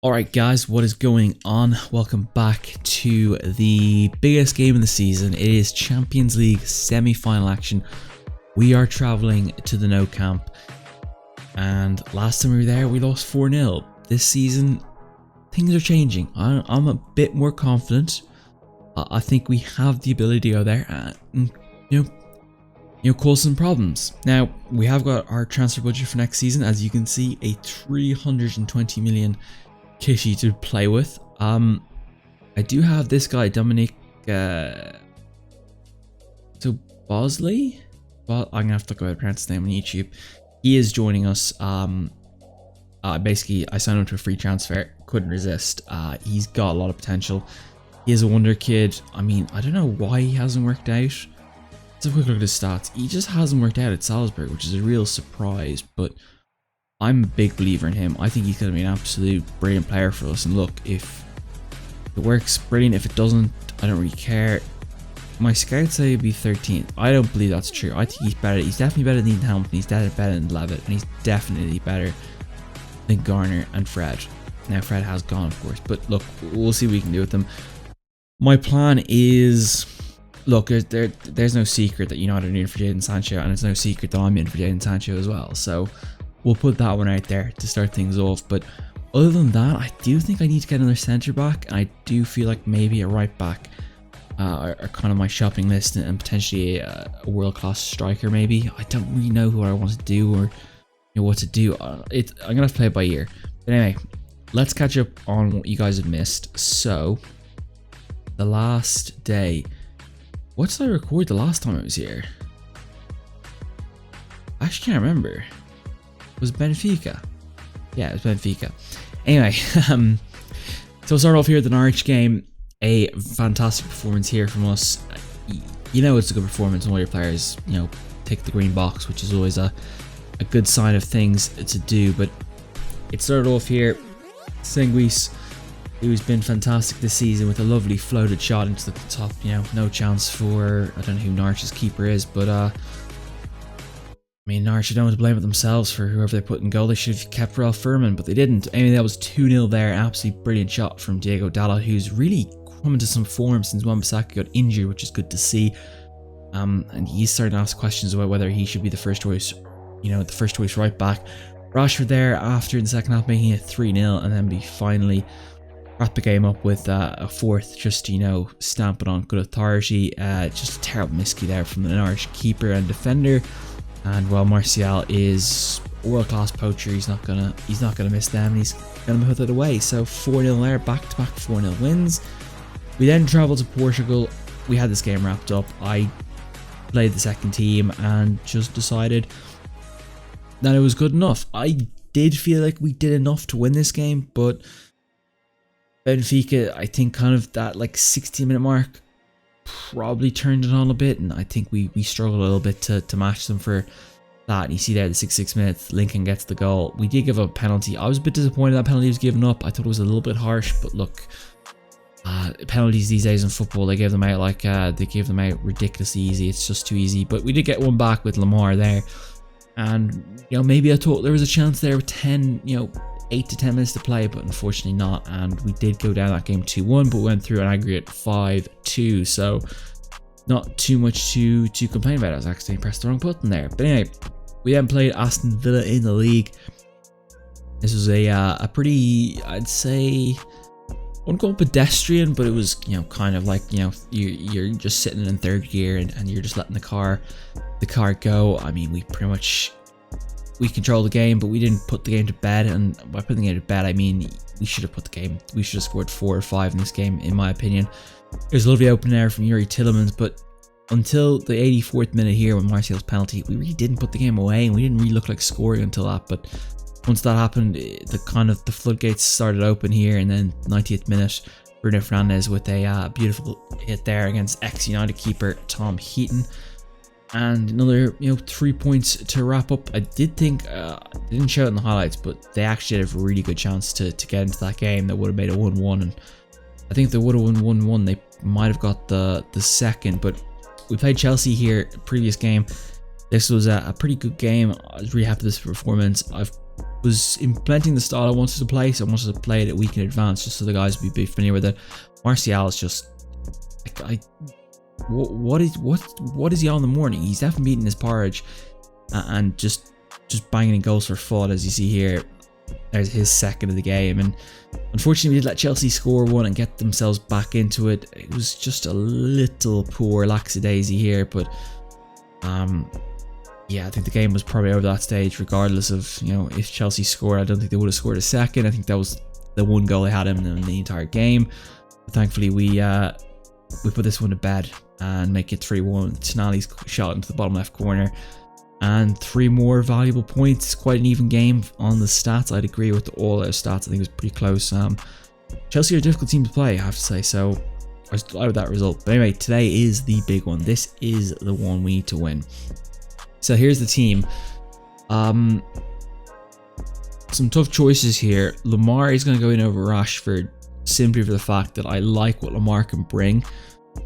Alright guys, what is going on? Welcome back to the biggest game of the season. It is Champions League semi-final action. We are traveling to the No Camp, and last time we were there we lost 4-0. This season things are changing. I'm a bit more confident. I think we have the ability to go there and cause some problems. Now we have got our transfer budget for next season, as you can see, a 320 million kitty to play with. I do have this guy Dominic Bosley. Well, I'm gonna have to look at pronounce his name on YouTube. He is joining us. Basically I signed him to a free transfer, couldn't resist. He's got a lot of potential. He is a wonder kid. I mean, I don't know why he hasn't worked out. Let's have a quick look at his stats. He just hasn't worked out at Salzburg, which is a real surprise, but I'm a big believer in him. I think he's going to be an absolute brilliant player for us. And look, if it works, brilliant. If it doesn't, I don't really care. My scouts say he'll be 13th. I don't believe that's true. I think he's better. He's definitely better than Ethan Hamilton. He's definitely better than Levitt. And he's definitely better than Garner and Fred. Now, Fred has gone, of course. But look, we'll see what we can do with them. My plan is... Look, there's no secret that United are in for Jadon Sancho. And it's no secret that I'm in for Jadon Sancho as well. So we'll put that one out there to start things off. But other than that, I do think I need to get another centre back. And I do feel like maybe a right back are kind of my shopping list, and potentially a world-class striker maybe. I don't really know who I want to do or what to do. I'm going to have to play it by ear. But anyway, let's catch up on what you guys have missed. So, the last day. What did I record the last time I was here? I actually can't remember. Was it Benfica? Yeah, it was Benfica. Anyway, so we'll start off here at the Norwich game. A fantastic performance here from us. You know it's a good performance when all your players, tick the green box, which is always a good sign of things to do. But it started off here. Senguis, who's been fantastic this season with a lovely floated shot into the top. No chance for, I don't know who Norwich's keeper is, but I mean, Norwich don't want to blame it themselves for whoever they put in goal. They should have kept Ralph Furman, but they didn't. Anyway, that was 2-0 there. Absolutely brilliant shot from Diego Dalot, who's really come into some form since Wan-Bissaka got injured, which is good to see. And he's starting to ask questions about whether he should be the first choice, the first choice right back. Rashford there after in the second half making it 3-0, and then we finally wrap the game up with a fourth, just stamp it on good authority. Just a terrible miscue there from the Norwich keeper and defender. And while Martial is a world-class poacher, he's not gonna miss them. He's gonna put it away. So 4-0 there, back-to-back 4-0 wins. We then travelled to Portugal. We had this game wrapped up. I played the second team and just decided that it was good enough. I did feel like we did enough to win this game, but Benfica, I think kind of that 60-minute mark probably turned it on a bit, and I think we struggled a little bit to match them for that. And you see there, the 66 minutes, Lincoln gets the goal. We did give up a penalty. I was a bit disappointed that penalty was given up. I thought it was a little bit harsh, but look, penalties these days in football, they give them out ridiculously easy. It's just too easy. But we did get one back with Lamar there, and maybe I thought there was a chance there with 8 to 10 minutes to play, but unfortunately not. And we did go down that game 2-1, but went through an aggregate 5-2. So not too much to complain about. I was actually pressed the wrong button there. But anyway, we then played Aston Villa in the league. This was a pretty, I'd say, I wouldn't call it pedestrian, but it was kind of like you're just sitting in third gear and you're just letting the car go. I mean, we controlled the game, but we didn't put the game to bed. And by putting the game to bed, I mean we should have scored 4 or 5 in this game, in my opinion. It was a lovely open air from Yuri Tillemans, but until the 84th minute here with Martial's penalty, we really didn't put the game away, and we didn't really look like scoring until that. But once that happened, the floodgates started open here, and then 90th minute, Bruno Fernandes with a beautiful hit there against ex-United keeper Tom Heaton. And another 3 points to wrap up. I did think they didn't show it in the highlights, but they actually had a really good chance to get into that game that would have made it 1-1. And I think if they would have won 1-1, they might have got the second. But we played Chelsea here previous game. This was a pretty good game. I was really happy with this performance. I've was implementing the style I wanted to play, so I wanted to play it a week in advance just so the guys would be familiar with it. Martial is just what is he on in the morning? He's definitely beating his porridge and just banging in goals for fun, as you see here. There's his second of the game, and unfortunately we did let Chelsea score one and get themselves back into it. It was just a little poor lackadaisy here, but yeah, I think the game was probably over that stage regardless of, you know, if Chelsea scored. I don't think they would have scored a second. I think that was the one goal they had in the entire game. But thankfully we put this one to bed and make it 3-1. Tonali's shot into the bottom left corner. And 3 more valuable points. Quite an even game on the stats. I'd agree with all those stats. I think it was pretty close. Chelsea are a difficult team to play, I have to say. So I was delighted with that result. But anyway, today is the big one. This is the one we need to win. So here's the team. Some tough choices here. Lamar is going to go in over Rashford simply for the fact that I like what Lamar can bring.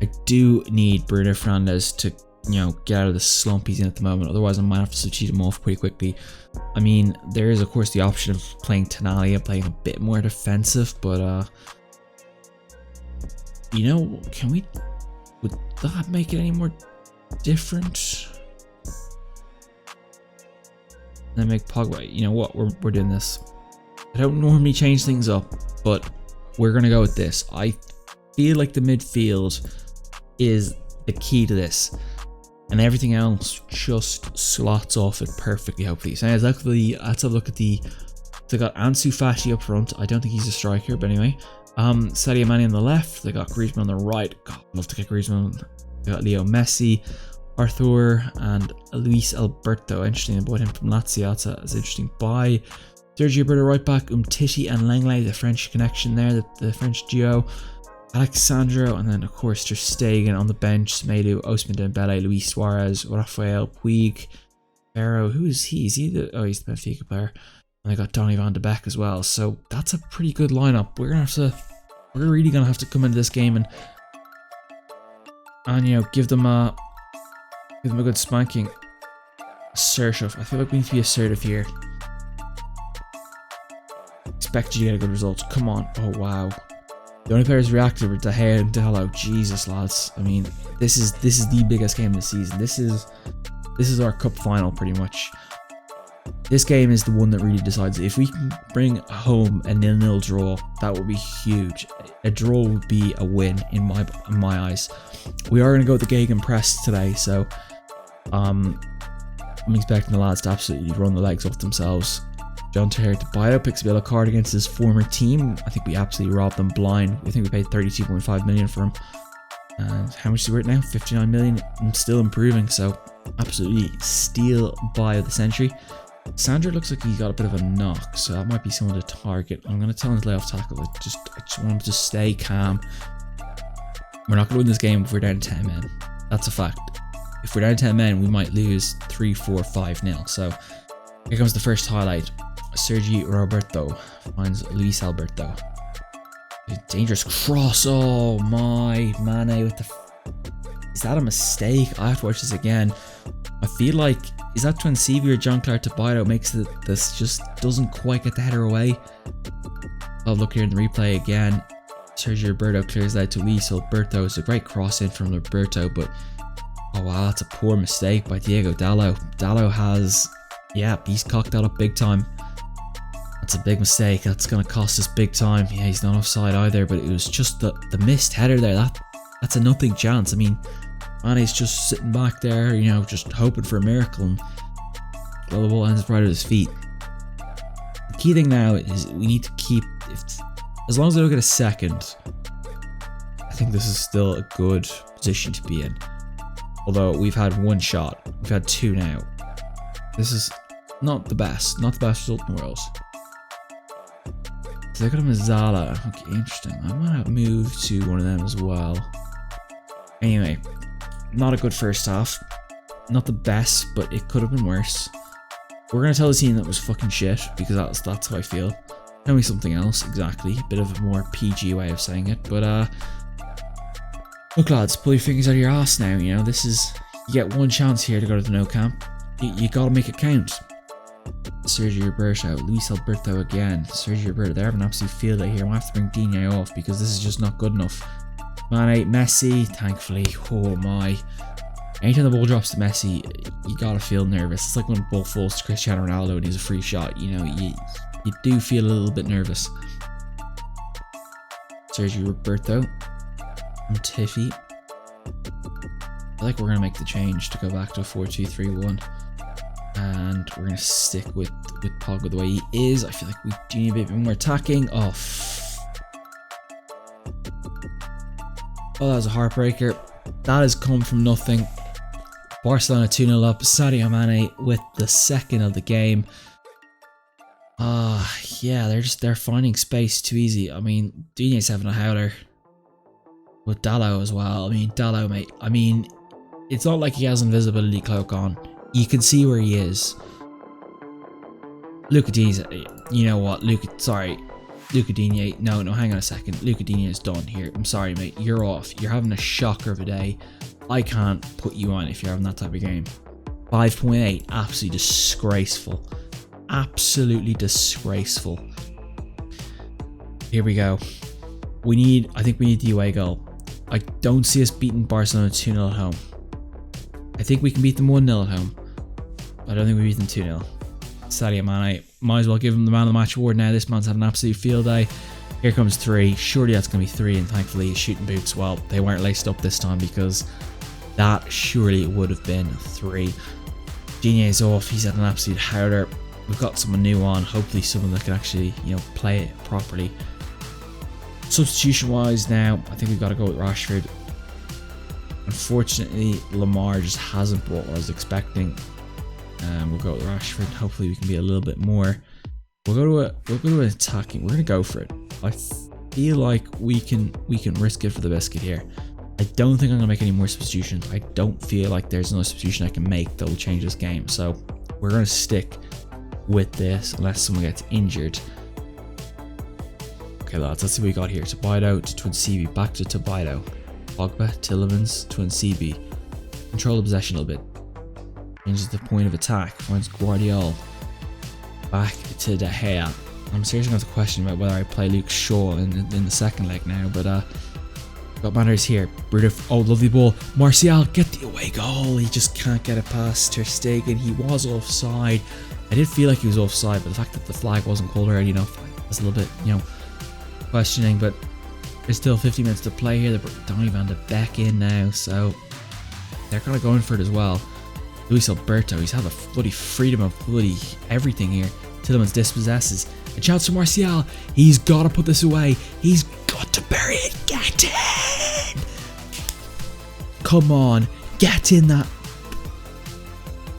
I do need Bruno Fernandes to, you know, get out of the slump he's in at the moment. Otherwise, I might have to switch him off pretty quickly. I mean, there is of course the option of playing Tonali and playing a bit more defensive, but you know, would that make it any more different? Then make Pogba. You know what? We're doing this. I don't normally change things up, but we're gonna go with this. I feel like the midfield is the key to this, and everything else just slots off it perfectly, hopefully. So let's have a look at the. They got Ansu Fati up front. I don't think he's a striker, but anyway. Sadio Mane on the left. They got Griezmann on the right. God, I'd love to get Griezmann. They got Leo Messi, Arthur, and Luis Alberto. Interesting, I bought him from Lazio. That's an interesting buy. Sergio Roberto right back. Umtiti and Langley, the French connection there, the French duo. Alexandro, and then of course Ter Stegen on the bench. Semedo, Ousmane Dembele, Luis Suarez, Rafael Puig, Barrow. Who is he? Is he the? Oh, he's the Benfica player. And they got Donny van de Beek as well. So that's a pretty good lineup. We're really gonna have to come into this game and you know, give them a good spanking. Assertive. I feel like we need to be assertive here. Expect you to get a good result. Come on. Oh wow. The only players reacted were De Gea and Dalot. Jesus, lads. I mean, this is the biggest game of the season. This is our cup final, pretty much. This game is the one that really decides it. If we can bring home a 0-0 draw, that would be huge. A draw would be a win in my eyes. We are going to go with the Gegenpress today, so I'm expecting the lads to absolutely run the legs off themselves. John Bio picks a yellow card against his former team. I think we absolutely robbed them blind. I think we paid 32.5 million for him. And how much is he worth now? 59 million. I'm still improving, so absolutely steal buy of the century. Sandro looks like he got a bit of a knock, so that might be someone to target. I'm going to tell him to lay off tackle. I just want him to stay calm. We're not going to win this game if we're down 10 men. That's a fact. If we're down 10 men, we might lose 3, 4, 5-0. So here comes the first highlight. Sergi Roberto finds Luis Alberto. A dangerous cross. Oh my, Mane with the. Is that a mistake? I have to watch this again. I feel like, is that Twensivi or Jean-Claude Todibo makes it, this just doesn't quite get the header away. I'll look here in the replay again. Sergio Roberto clears that to Luis Alberto. It's a great cross in from Roberto, but oh wow, that's a poor mistake by Diego Dalot. Dalot has, yeah, he's cocked that up big time. That's a big mistake. That's going to cost us big time. Yeah, he's not offside either, but it was just the missed header there. That's a nothing chance. I mean, Mane's just sitting back there, you know, just hoping for a miracle, and the ball ends right at his feet. The key thing now is we need to keep, as long as I don't get a second, I think this is still a good position to be in. Although we've had one shot, we've had 2 now. This is not the best result in the world. So look at Mazzala. Okay, interesting. I might have moved to one of them as well. Anyway, not a good first half. Not the best, but it could have been worse. We're going to tell the team that was fucking shit, because that's how I feel. Tell me something else, exactly. A bit of a more PG way of saying it. But, look lads, pull your fingers out of your ass now, you know. This is, you get one chance here to go to the no camp. You got to make it count. Sergio Roberto, Luis Alberto again. Sergio Roberto, they're having an absolute field day here. I'm going to have to bring Digne off because this is just not good enough. Mane, Messi, thankfully. Oh my. Anytime the ball drops to Messi, you gotta feel nervous. It's like when the ball falls to Cristiano Ronaldo and he's a free shot. You know, you do feel a little bit nervous. Sergio Roberto and Tiffy. I feel like we're gonna make the change to go back to a 4-2-3-1, and we're gonna stick with Pogba the way he is. I feel like we do need a bit more attacking. Oh, that was a heartbreaker. That has come from nothing. Barcelona 2-0 up. Sadio Mane with the second of the game. Yeah, they're finding space too easy. I mean, Digne's having a howler with Dalot as well. I mean, Dalot, mate. I mean, it's not like he has invisibility cloak on. You can see where he is. Luca Digne, you know what? Luca Digne. No, hang on a second. Luca Digne is done here. I'm sorry, mate. You're off. You're having a shocker of a day. I can't put you on if you're having that type of game. 5.8. Absolutely disgraceful. Absolutely disgraceful. Here we go. I think we need the away goal. I don't see us beating Barcelona 2-0 at home. I think we can beat them 1-0 at home. I don't think we beat them 2-0. Sadio Mane, might as well give him the man of the match award now. This man's had an absolute field day. Here comes 3. Surely that's going to be 3, and thankfully his shooting boots, well, they weren't laced up this time because that surely would have been 3. Digne is off. He's had an absolute howler. We've got someone new on. Hopefully someone that can actually, play it properly. Substitution wise now, I think we've got to go with Rashford. Unfortunately, Lamar just hasn't brought what I was expecting. We'll go with Rashford. Hopefully we can be a little bit more. We'll go to an attacking. We're gonna go for it. I feel like we can risk it for the biscuit here. I don't think I'm gonna make any more substitutions. I don't feel like there's no substitution I can make that will change this game. So we're gonna stick with this unless someone gets injured. Okay, lads, let's see what we got here. Tobido to Twinsibi, back to Tobido. Pogba, Tillemans, Twinsibi. Control the possession a little bit. Changes the point of attack. Finds Guardiola. Back to De Gea. I'm seriously going to question about whether I play Luke Shaw in the second leg now, but what matters here? Bruno, oh, lovely ball. Martial, get the away goal. He just can't get it past Ter Stegen. He was offside. I did feel like he was offside, but the fact that the flag wasn't called early enough, I was a little bit, questioning, but there's still 50 minutes to play here. They're Donny van de Beek in now, so they're kind of going for it as well. Luis Alberto, he's had a bloody freedom of bloody everything here. Tillemans dispossesses. A chance for Martial. He's got to put this away. He's got to bury it. Get in! Come on. Get in that.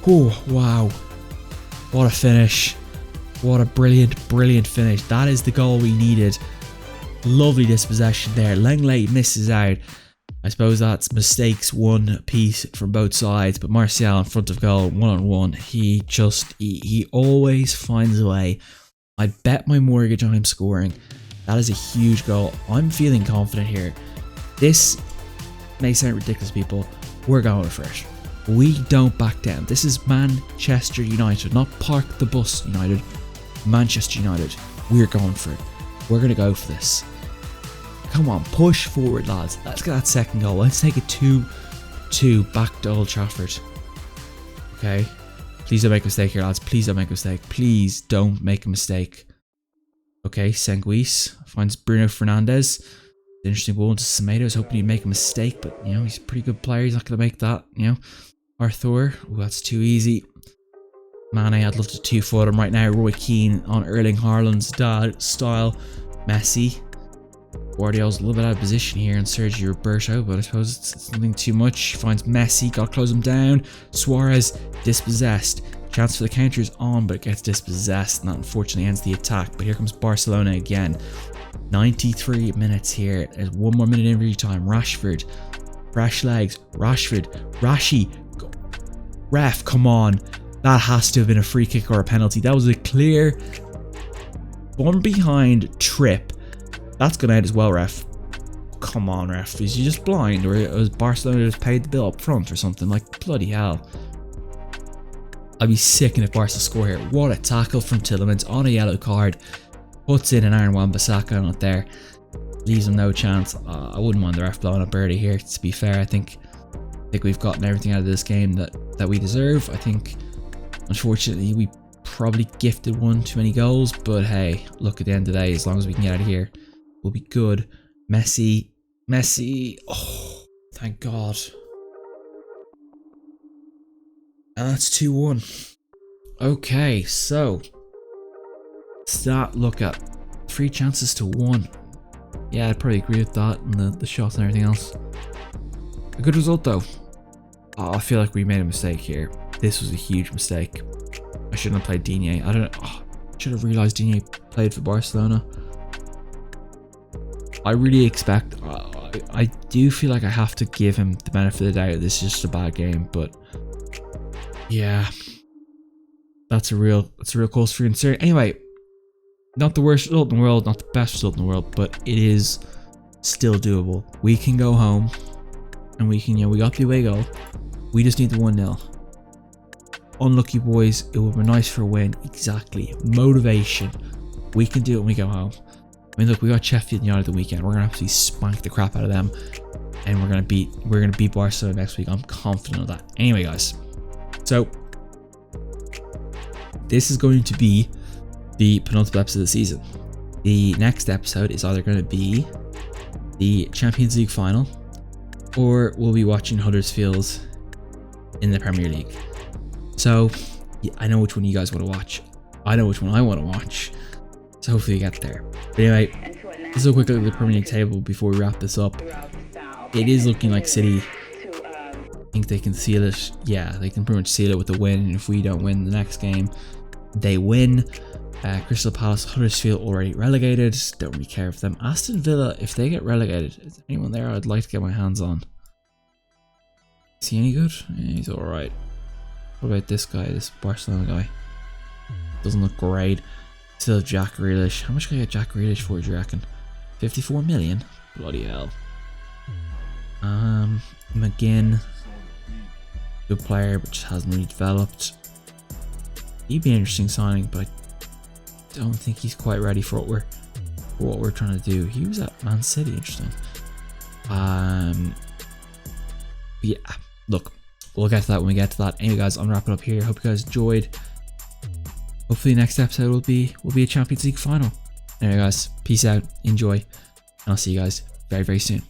Oh, wow. What a finish. What a brilliant, brilliant finish. That is the goal we needed. Lovely dispossession there. Lenglet misses out. I suppose that's mistakes one piece from both sides, but Martial in front of goal, one-on-one, he always finds a way. I bet my mortgage on him scoring. That is a huge goal. I'm feeling confident here. This may sound ridiculous, people. We're going for it. We don't back down. This is Manchester United, not Park the Bus United. Manchester United. We're going for it. We're going to go for this. Come on, push forward, lads. Let's get that second goal. Let's take it 2-2 back to Old Trafford. Okay. Please don't make a mistake here, lads. Please don't make a mistake. Please don't make a mistake. Okay, Senguis finds Bruno Fernandes. Interesting ball into Semedo. I was hoping he'd make a mistake, but, he's a pretty good player. He's not going to make that, Arthur. Oh, that's too easy. Mane, I'd love to two-foot him right now. Roy Keane on Erling Haaland's dad style. Messi. Guardiola's a little bit out of position here, and Sergio Roberto, but I suppose it's nothing too much. Finds Messi, got to close him down. Suarez, dispossessed. Chance for the counter is on, but it gets dispossessed, and that unfortunately ends the attack. But here comes Barcelona again. 93 minutes here. There's one more minute injury time. Rashford. Fresh legs. Rashford. Rashi. Ref, come on. That has to have been a free kick or a penalty. That was a clear one behind trip. That's going to end as well, ref. Come on, ref. Is he just blind? Or was Barcelona just paid the bill up front or something? Like, bloody hell. I'd be sicking if Barca score here. What a tackle from Tielemans on a yellow card. Puts in an Aaron Wan-Bissaka on it there. Leaves him no chance. I wouldn't want the ref blowing up early here, to be fair. I think we've gotten everything out of this game that we deserve. I think, unfortunately, we probably gifted one too many goals. But hey, look, at the end of the day, as long as we can get out of here, we'll be good. Messi. Oh, thank God. And that's 2-1. Okay, so start look at 3 chances to 1. Yeah, I'd probably agree with that and the shots and everything else. A good result though. Oh, I feel like we made a mistake here. This was a huge mistake. I shouldn't have played Digne. I don't know. Oh, I should have realised Digne played for Barcelona. I really expect. I do feel like I have to give him the benefit of the doubt. This is just a bad game, but yeah, that's a real cause for concern. Anyway, not the worst result in the world, not the best result in the world, but it is still doable. We can go home, and we can. We got the away goal. We just need the 1-0. Unlucky boys. It would be nice for a win. Exactly. Motivation. We can do it when we go home. I mean, look, we got Sheffield United the weekend. We're gonna absolutely spank the crap out of them, and we're gonna beat Barcelona next week. I'm confident of that. Anyway, guys, so this is going to be the penultimate episode of the season. The next episode is either going to be the Champions League final, or we'll be watching Huddersfield in the Premier League. So yeah, I know which one you guys want to watch. I know which one I want to watch. So hopefully we get there. But anyway, let's do a quick look at the Premier League table before we wrap this up. It is looking like City, I think they can seal it. Yeah, they can pretty much seal it with a win. And if we don't win the next game, they win. Crystal Palace, Huddersfield already relegated. Don't really care for them. Aston Villa, if they get relegated, is there anyone there I'd like to get my hands on? Is he any good? Yeah, he's alright. What about this guy, this Barcelona guy? Doesn't look great. Still have Jack Grealish. How much can I get Jack Grealish for, do you reckon? 54 million? Bloody hell. McGinn. Good player, but just hasn't really developed. He'd be an interesting signing, but I don't think he's quite ready for what we're trying to do. He was at Man City, interesting. Yeah, look, we'll get to that when we get to that. Anyway, guys, I'm wrapping up here. Hope you guys enjoyed. Hopefully, next episode will be a Champions League final. Anyway, guys, peace out, enjoy, and I'll see you guys very, very soon.